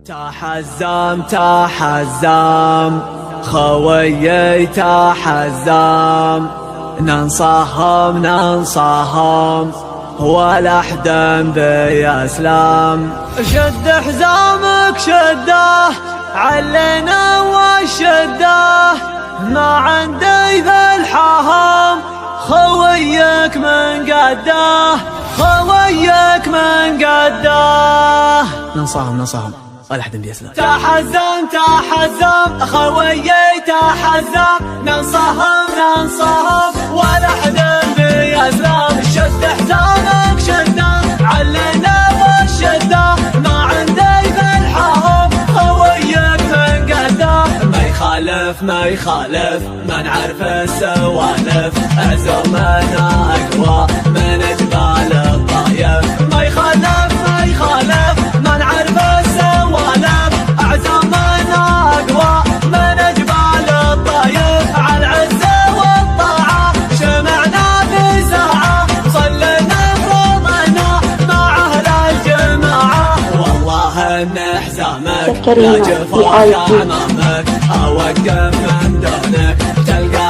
تحزم تحزم خويي تحزم، ننصهم ننصهم ولا حدا بيسلم. شد حزامك شده علينا وشده، ما عندي ذا الحهم خويك من قده، خويك من قده. ننصهم ولا حدا بيسلم. تحزم تحزم خويي تحزم، ننصهم ولا حدا بيسلم. شد حزامك شده علينا وشده، ما عندي بالحهم خويك من قده. ما يخالف ما نعرف السوالف، عزومنا اقوى من جبال الطايف. ما يخالف ما نعرف السوالف، عزومنا اقوى من جبال الطايف. على العزة والطاعة شمعنا بساعة، صلينا فرضنا مع اهل الجماعة. والله ان حزامك لا جفاك امامك، اوقف من دونك تلقى